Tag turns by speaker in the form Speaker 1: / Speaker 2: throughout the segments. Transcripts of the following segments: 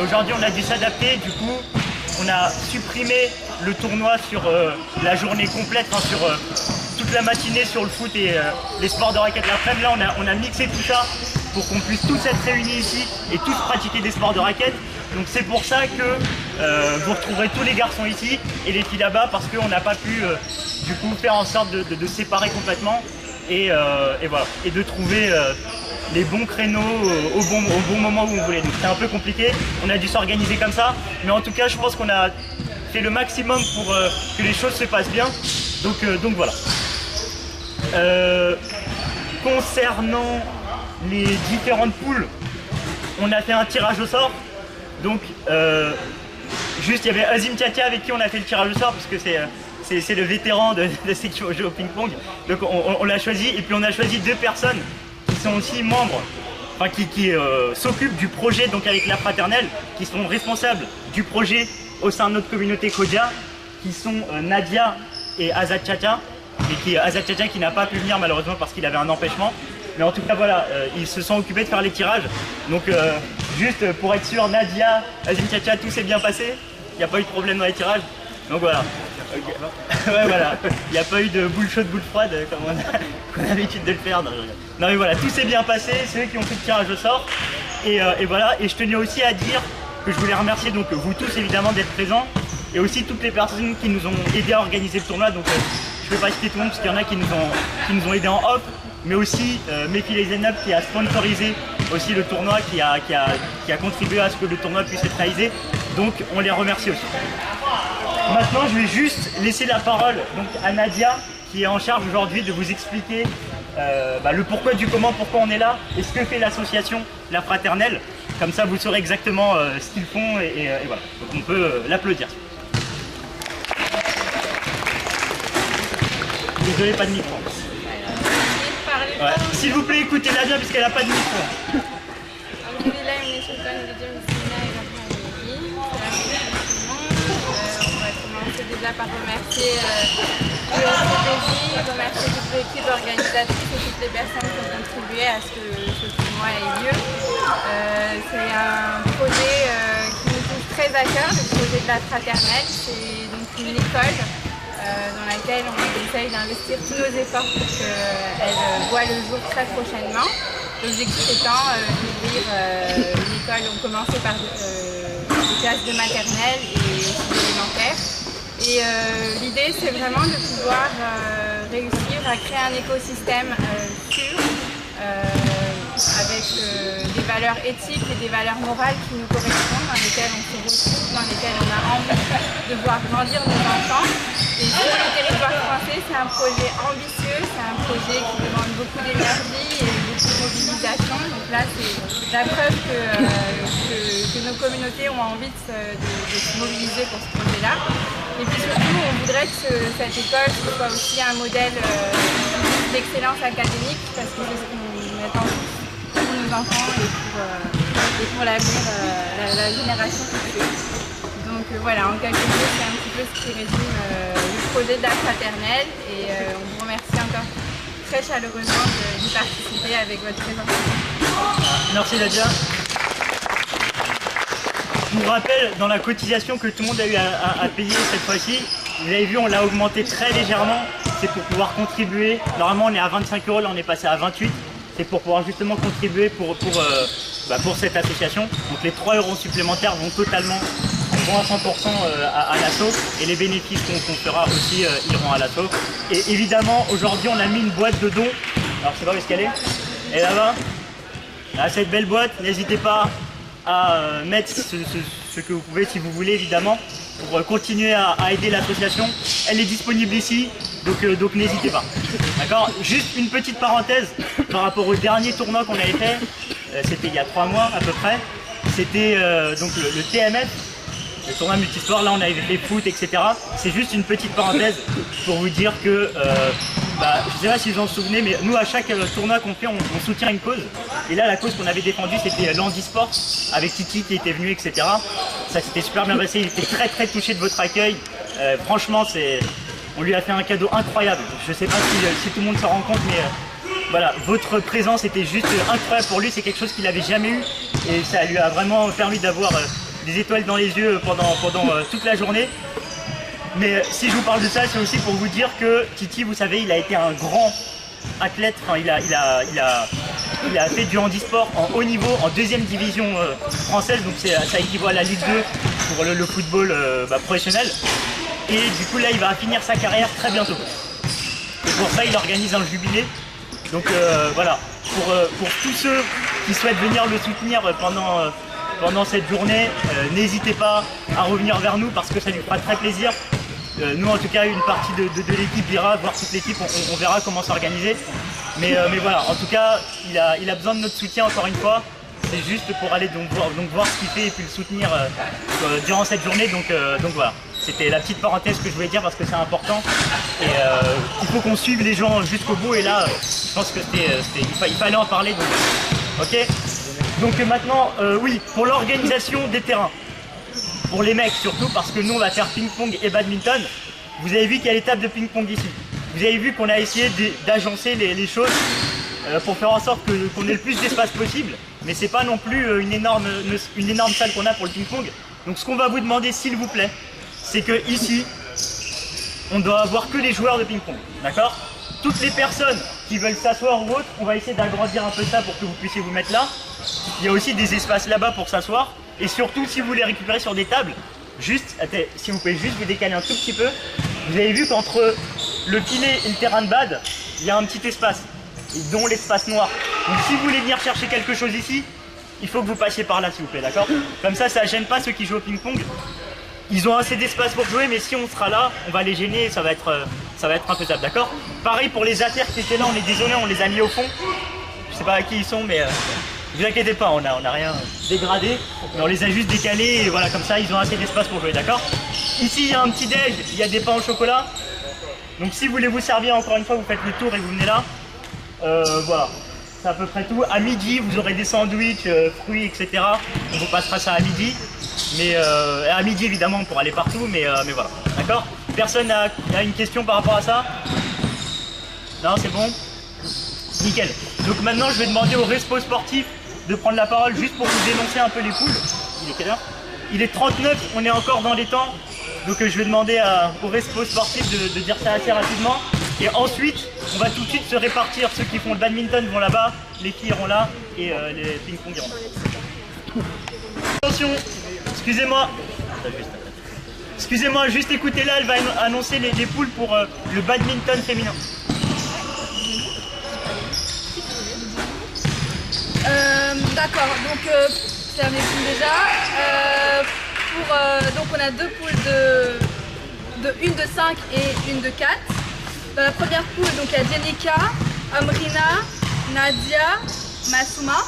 Speaker 1: Aujourd'hui on a dû s'adapter, du coup on a supprimé le tournoi sur la journée complète, enfin, sur toute la matinée sur le foot et les sports de raquettes l'après-midi. Là on a mixé tout ça pour qu'on puisse tous être réunis ici et tous pratiquer des sports de raquettes. Donc c'est pour ça que vous retrouverez tous les garçons ici et les filles là-bas, parce qu'on n'a pas pu du coup faire en sorte de séparer complètement et voilà, et de trouver les bons créneaux au bon moment où on voulait. Donc c'était un peu compliqué, on a dû s'organiser comme ça, mais en tout cas je pense qu'on a fait le maximum pour que les choses se passent bien. Donc voilà. Concernant les différentes poules, on a fait un tirage au sort. Donc juste il y avait Azim Tchatia avec qui on a fait le tirage au sort, parce que c'est le vétéran de ceux qui jouent au ping-pong. Donc on l'a choisi, et puis on a choisi 2 personnes qui sont aussi membres, enfin qui s'occupent du projet, donc avec la fraternelle, qui sont responsables du projet au sein de notre communauté Kodia, qui sont Nadia et Azad Tchatia, et Azad Tchatia qui n'a pas pu venir malheureusement parce qu'il avait un empêchement. Mais en tout cas voilà, ils se sont occupés de faire les tirages. Donc juste pour être sûr, Nadia, Azim Tchatia, tout s'est bien passé. Il n'y a pas eu de problème dans les tirages. Donc voilà. Okay. Ouais, voilà. Il n'y a pas eu de boule chaude, boule froide comme on a l'habitude de le faire. Non mais voilà, tout s'est bien passé. C'est eux qui ont fait le tirage au sort. Et voilà. Et je tenais aussi à dire que je voulais remercier donc vous tous évidemment d'être présents. Et aussi toutes les personnes qui nous ont aidés à organiser le tournoi. Donc je ne vais pas citer tout le monde parce qu'il y en a qui nous ont aidés en off. Mais aussi Mekile Zenab qui a sponsorisé aussi le tournoi, qui a contribué à ce que le tournoi puisse être réalisé. Donc on les remercie aussi. Maintenant je vais juste laisser la parole donc, à Nadia, qui est en charge aujourd'hui de vous expliquer le pourquoi du comment, pourquoi on est là et ce que fait l'association La Fraternelle. Comme ça vous saurez exactement ce qu'ils font et voilà. Donc on peut l'applaudir. Désolé, pas de micro. Ouais. S'il vous plaît, écoutez-la bien puisqu'elle n'a pas de micro.
Speaker 2: On va commencer déjà par remercier l'OCPJ, remercier toute l'équipe organisatrice et toutes les personnes qui ont contribué à ce que ce tournoi ait lieu. C'est un projet qui nous touche très à cœur, le projet de la Fraternelle. C'est donc une école dans laquelle on essaye d'investir tous nos efforts pour qu'elle voit le jour très prochainement. L'objectif étant d'ouvrir une école, on commençait par des classes de maternelle et aussi d'élémentaire. Et l'idée c'est vraiment de pouvoir réussir à créer un écosystème sûr, avec des valeurs éthiques et des valeurs morales qui nous correspondent, dans lesquelles on se retrouve, dans lesquelles on a envie de voir grandir nos enfants. Et sur le territoire français, c'est un projet ambitieux, c'est un projet qui demande beaucoup d'énergie et beaucoup de mobilisation. Donc là, c'est la preuve que nos communautés ont envie de se mobiliser pour ce projet-là. Et puis surtout, on voudrait que cette école soit aussi un modèle d'excellence académique, parce que c'est ce qu'on attend pour nos enfants et pour l'avenir, la génération future. Donc voilà, en quelques mots, c'est un petit peu ce qui résume le projet de la Fraternelle, et on vous remercie encore très chaleureusement d'y participer avec votre présence.
Speaker 1: Merci Nadia. Je vous rappelle, dans la cotisation que tout le monde a eu à payer cette fois-ci, vous avez vu, on l'a augmenté très légèrement. C'est pour pouvoir contribuer. Normalement, on est à 25 €, là on est passé à 28. C'est pour pouvoir justement contribuer pour cette association. Donc les 3 € supplémentaires vont totalement à 100% à l'asso, et les bénéfices qu'on fera aussi iront à l'asso. Et évidemment, aujourd'hui, on a mis une boîte de dons. Alors, je sais pas où est-ce qu'elle est. Elle est là-bas. Là, cette belle boîte, n'hésitez pas à mettre ce que vous pouvez, si vous voulez, évidemment, pour continuer à aider l'association. Elle est disponible ici, donc n'hésitez pas. D'accord. Juste une petite parenthèse par rapport au dernier tournoi qu'on avait fait. C'était il y a 3 mois à peu près. C'était donc le TMF. Le tournoi multisport, là on avait fait foot, etc. C'est juste une petite parenthèse pour vous dire que, je sais pas si vous en souvenez, mais nous à chaque tournoi qu'on fait, on soutient une cause. Et là la cause qu'on avait défendue, c'était l'handisport, avec Titi qui était venu, etc. Ça s'était super bien passé, il était très très touché de votre accueil. Franchement, on lui a fait un cadeau incroyable. Je sais pas si tout le monde s'en rend compte, mais voilà, votre présence était juste incroyable pour lui. C'est quelque chose qu'il n'avait jamais eu, et ça lui a vraiment permis d'avoir des étoiles dans les yeux pendant toute la journée. Mais si je vous parle de ça, c'est aussi pour vous dire que Titi, vous savez, il a été un grand athlète. Enfin, il a fait du handisport en haut niveau, en 2e division française, donc ça équivaut à la Ligue 2 pour le football professionnel. Et du coup là il va finir sa carrière très bientôt. Et pour ça il organise un jubilé. Donc voilà, pour tous ceux qui souhaitent venir le soutenir pendant cette journée, n'hésitez pas à revenir vers nous parce que ça lui fera très plaisir. Nous en tout cas une partie de l'équipe ira voir toute l'équipe, on verra comment s'organiser. Mais voilà, en tout cas il a besoin de notre soutien encore une fois. C'est juste pour aller donc voir ce qu'il fait et puis le soutenir durant cette journée. Donc voilà, c'était la petite parenthèse que je voulais dire parce que c'est important. Et il faut qu'on suive les gens jusqu'au bout. Et là, je pense que il fallait en parler. Donc, ok. Donc maintenant, oui, pour l'organisation des terrains. Pour les mecs surtout, parce que nous on va faire ping-pong et badminton. Vous avez vu qu'il y a l'étape de ping-pong ici. Vous avez vu qu'on a essayé d'agencer les choses pour faire en sorte qu'on ait le plus d'espace possible. Mais c'est pas non plus une énorme salle qu'on a pour le ping-pong. Donc ce qu'on va vous demander s'il vous plaît, c'est que ici, on doit avoir que les joueurs de ping-pong. D'accord? Toutes les personnes qui veulent s'asseoir ou autre, on va essayer d'agrandir un peu ça pour que vous puissiez vous mettre là. Il y a aussi des espaces là-bas pour s'asseoir. Et surtout, si vous voulez récupérer sur des tables, juste, si vous pouvez juste vous décaler un tout petit peu, vous avez vu qu'entre le filet et le terrain de bad, il y a un petit espace, dont l'espace noir. Donc si vous voulez venir chercher quelque chose ici, il faut que vous passiez par là s'il vous plaît, d'accord? Comme ça ne gêne pas ceux qui jouent au ping-pong. Ils ont assez d'espace pour jouer, mais si on sera là, on va les gêner et ça va être imfaisable, d'accord? Pareil pour les affaires qui étaient là, on est désolé, on les a mis au fond. Je sais pas à qui ils sont, mais ne vous inquiétez pas, on n'a rien dégradé, mais on les a juste décalés et voilà, comme ça ils ont assez d'espace pour jouer, d'accord? Ici il y a un petit déj, il y a des pains au chocolat. Donc si vous voulez vous servir, encore une fois, vous faites le tour et vous venez là. Voilà, c'est à peu près tout. À midi, vous aurez des sandwichs, fruits, etc. On vous passera ça à midi. Mais à midi, évidemment, pour aller partout, mais voilà, d'accord? Personne n'a une question par rapport à ça? Non, c'est bon? Nickel. Donc maintenant, je vais demander au respo sportif de prendre la parole juste pour vous dénoncer un peu les poules. Il est quelle heure? Il est 39, on est encore dans les temps. Donc je vais demander au respo sportif de dire ça assez rapidement. Et ensuite, on va tout de suite se répartir. Ceux qui font le badminton vont là-bas, les filles iront là et les ping-pong iront là. Attention, excusez-moi. Excusez-moi, juste écoutez là, elle va annoncer les poules pour le badminton féminin.
Speaker 2: D'accord, donc c'est un poules déjà. Donc on a deux poules une de 5 et une de 4. Dans la première poule, donc il y a Jenica, Amrina, Nadia, Masuma.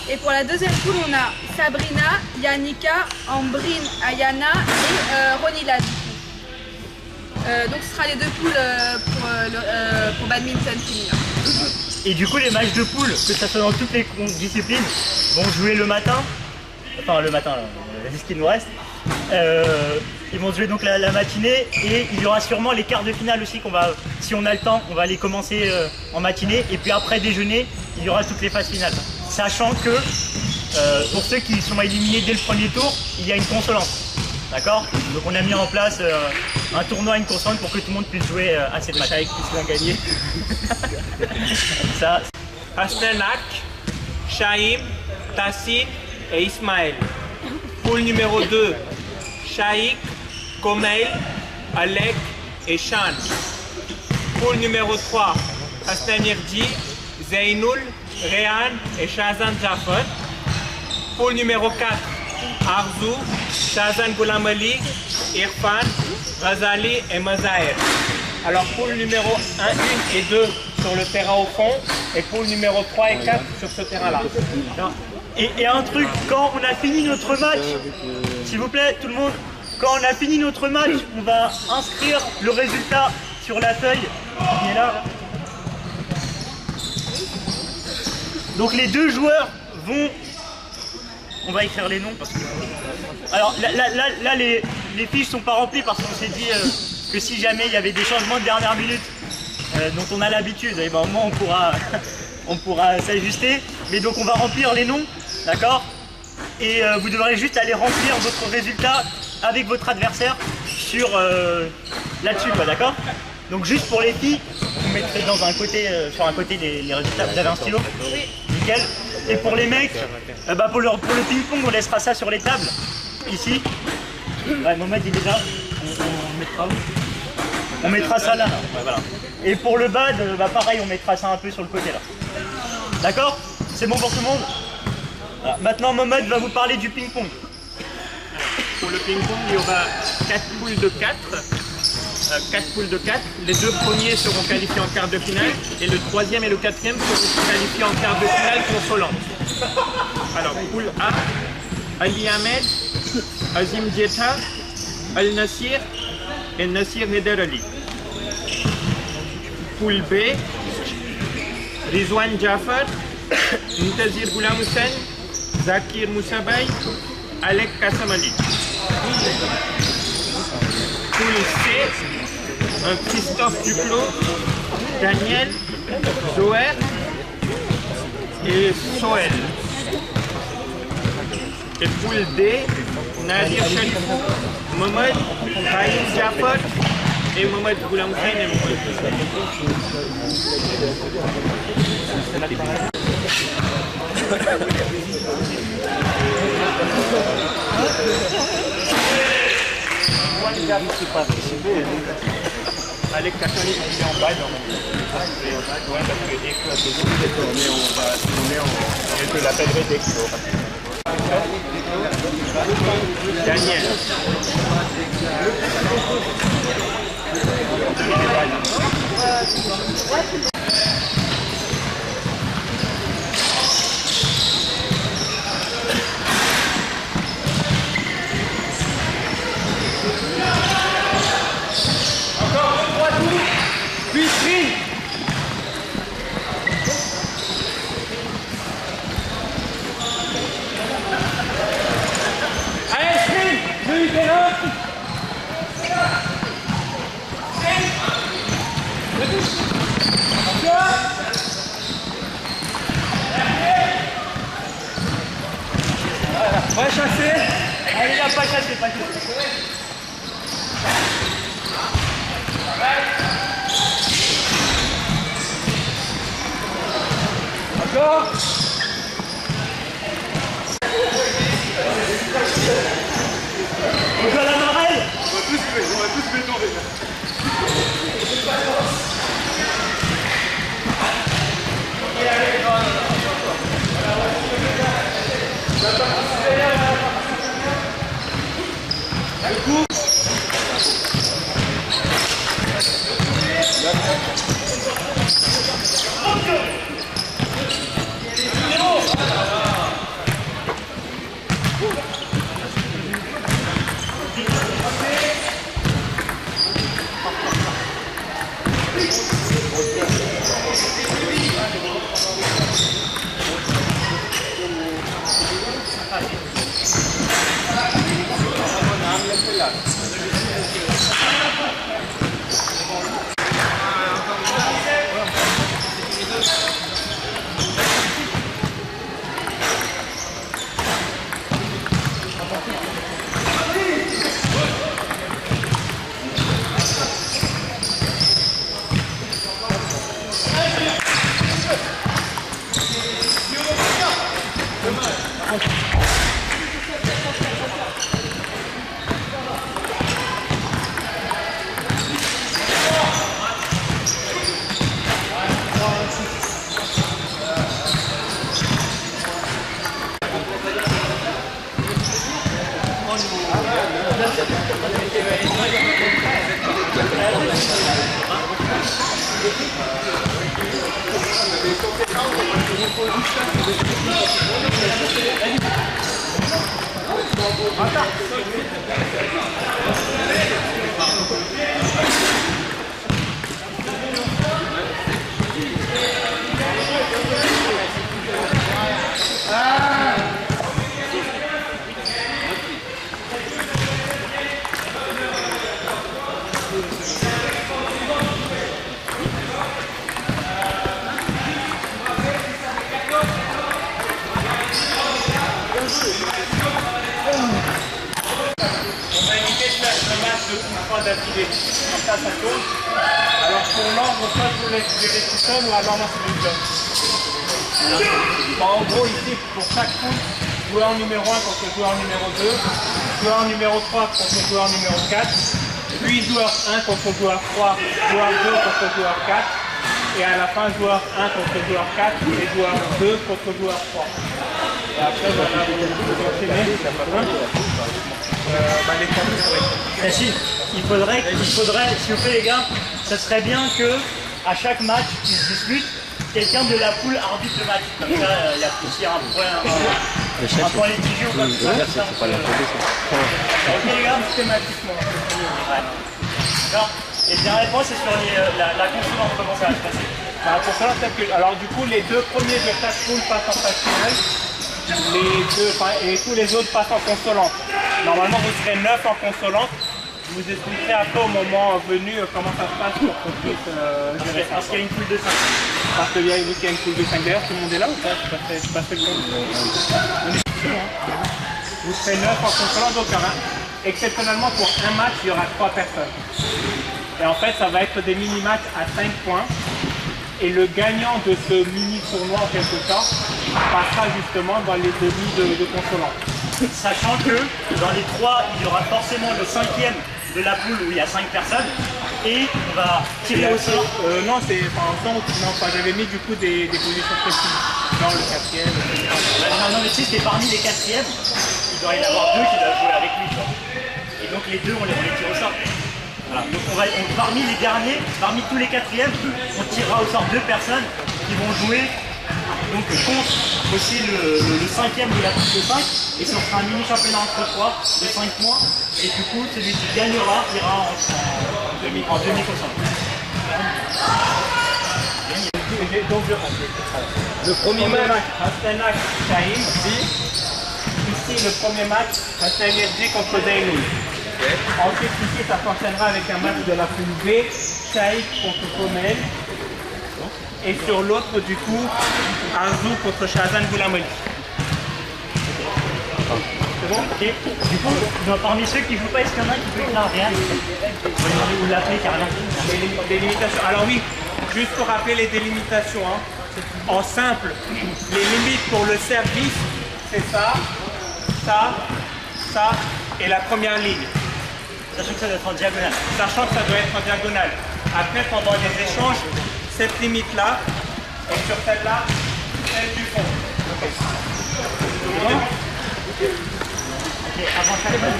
Speaker 2: Et pour la deuxième poule, on a Sabrina, Yannicka, Ambrine, Ayana et Ronila. Donc ce sera les deux poules pour badminton féminin.
Speaker 1: Et du coup, les matchs de poule, que ça soit dans toutes les disciplines, vont jouer le matin. Enfin, le matin, c'est ce qu'il nous reste. Ils vont jouer donc la matinée et il y aura sûrement les quarts de finale aussi qu'on va, si on a le temps, on va les commencer en matinée. Et puis après déjeuner, il y aura toutes les phases finales. Sachant que pour ceux qui sont éliminés dès le premier tour, il y a une consolance. D'accord? Donc on a mis en place un tournoi, une consolante pour que tout le monde puisse jouer à cette match. Avec qui se gagner. Ça.
Speaker 3: Hasnanak, Shaim, Tassin et Ismaël. Poule numéro 2, Shaik, Komail, Alek et Shan. Poule numéro 3, Hasnan Irdi, Zainoul, Rehan et Shazan Jafar. Poule numéro 4, Arzou, Shazan Goulamali, Irfan, Razali et Mazaher. Alors poule numéro 1, 1 et 2 sur le terrain au fond et poule numéro 3 et 4 sur ce terrain-là.
Speaker 1: Et un truc, quand on a fini notre match, s'il vous plaît tout le monde, quand on a fini notre match, on va inscrire le résultat sur la feuille qui est là. Donc les deux joueurs vont... On va écrire les noms parce que... Alors là les fiches sont pas remplies parce qu'on s'est dit que si jamais il y avait des changements de dernière minute dont on a l'habitude, et ben au moins on pourra s'ajuster. Mais donc on va remplir les noms, d'accord? et vous devrez juste aller remplir votre résultat avec votre adversaire sur là-dessus, d'accord? Donc juste pour les filles, vous mettrez dans un côté, sur un côté les résultats. Vous avez un stylo?
Speaker 2: Oui.
Speaker 1: Nickel. Et pour les mecs, pour le ping-pong, on laissera ça sur les tables, ici. Ouais, Mohamed il est là. On mettra où? On mettra ça là. Ouais, voilà. Et pour le bad, pareil, on mettra ça un peu sur le côté là. D'accord? C'est bon pour tout le monde? Voilà. Maintenant, Mohamed va vous parler du ping-pong.
Speaker 3: Pour le ping-pong, il y aura 4 poules de 4. 4 poules de 4. Les 2 premiers seront qualifiés en quart de finale et le 3e et le 4e seront qualifiés en quart de finale consolante. Alors, poule A, Ali Ahmed, Azim Dieta, Al Nassir et Nassir Neder Ali. Poule B, Rizwan Jafar, Muntazir Ghulam Hussain, Zakir Moussabay, Alek Kassamali. Poule C, Christophe Duclos, Daniel, Zoher et Soel. Et poule D, Nadir Sharifou, Mohamed, Khaïm Jafar et Mohamed Ghulam Hussain et Mohamed. Alec Kassamali est en bas ouais, parce que dès que je te l'appellerai dès qu'il aura. Daniel.
Speaker 4: Encore 3 tours, puis sprint. Allez, sprint, celui qui est là.
Speaker 1: Va chasser. Allez là, pas chasser, pas chasser.
Speaker 4: Encore.
Speaker 1: On joue à la marelle.
Speaker 4: On va tous bétonner. Bien joué.
Speaker 3: fois d'affilée. Comme ça tourne. Alors pour l'ordre, soit je vous laisse gérer tout seul ou alors non, c'est du bloc. Bon, en gros, ici, pour chaque poule, joueur numéro 1 contre le joueur numéro 2, joueur numéro 3 contre le joueur numéro 4, puis joueur 1 contre le joueur 3, joueur 2 contre le joueur 4, et à la fin, joueur 1 contre le joueur 4 et joueur 2 contre le joueur 3. Et après, voilà, vous enchaînez. Les tableaux, ça va être...
Speaker 1: Rachid, il faudrait, s'il vous plaît les gars, ça serait bien que à chaque match qui se dispute, quelqu'un de la poule arbitre le match. Comme ça, il y a aussi un point litigieux ou comme ça.
Speaker 5: C'est pas la photo, ça.
Speaker 1: Ok les gars,
Speaker 3: Systématiquement.
Speaker 1: ouais. D'accord. Et la réponse c'est sur la consonance, comment ça va se passer.
Speaker 3: Alors du coup, les deux premiers de chaque poule passent en phase finale. Et tous les autres passent en consolante. Normalement, vous serez 9 en consolante. Je vous expliquerai après au moment venu comment ça se passe pour qu'on puisse gérer ça.
Speaker 1: Parce qu'il y a une poule de 5.
Speaker 3: Parce qu'il y a une poule de 5. D'ailleurs, tout le monde est là ou pas? Je pas fait le compte. Vous serez 9 en consolante, donc exceptionnellement pour un match, il y aura 3 personnes. Et en fait, ça va être des mini-matchs à 5 points. Et le gagnant de ce mini-tournoi, en quelque sorte, passera justement dans les demi de consolante.
Speaker 1: Sachant que dans les 3, il y aura forcément le 5e de la poule où il y a 5 personnes. Et on va tirer au sort.
Speaker 3: Non, c'est j'avais mis du coup des positions précises. Dans le 4e.
Speaker 1: Non, mais tu sais, c'est parmi les 4e. Il doit y en avoir 2 qui doivent jouer avec lui. Quoi. Et donc les 2, on les tire au sort. Voilà. Donc parmi les derniers, parmi tous les 4e, on tirera au sort 2 personnes qui vont jouer donc, contre aussi le 5e de la poule de 5. Et ça fera un mini championnat entre 3 de 5 points. Et du coup, celui qui gagnera ira en demi-consolante.
Speaker 3: Donc le premier match, Astana Shaim. Ici, le premier match, Astana FG contre Daily. Ensuite, ici, ça s'enchaînera avec un match de la poule B, Shaik contre Komel. Et sur l'autre, du coup, Arzu contre Shazan Goulamoli. C'est bon?
Speaker 1: Okay. Du coup, parmi ceux qui ne jouent pas, est-ce qu'il y en a qui peut écrire rien? Ou l'appeler carrément.
Speaker 3: Des limitations. Alors oui, juste pour rappeler les délimitations, hein. En simple, les limites pour le service, c'est ça, ça, ça et la première ligne.
Speaker 1: Sachant que ça doit être en diagonale.
Speaker 3: Sachant que ça doit être en diagonale. Après, pendant les échanges, cette limite-là, et sur celle-là, celle du fond. Okay.
Speaker 1: Avant chaque match.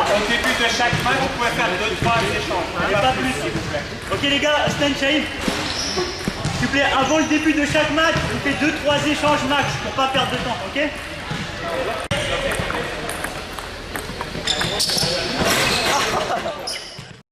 Speaker 3: Au début de chaque match, vous pouvez faire 2-3 échanges.
Speaker 1: Et pas plus, s'il vous plaît. Ok les gars, Stan Shaim, s'il vous plaît, avant le début de chaque match, vous faites 2-3 échanges max pour pas perdre de temps, ok?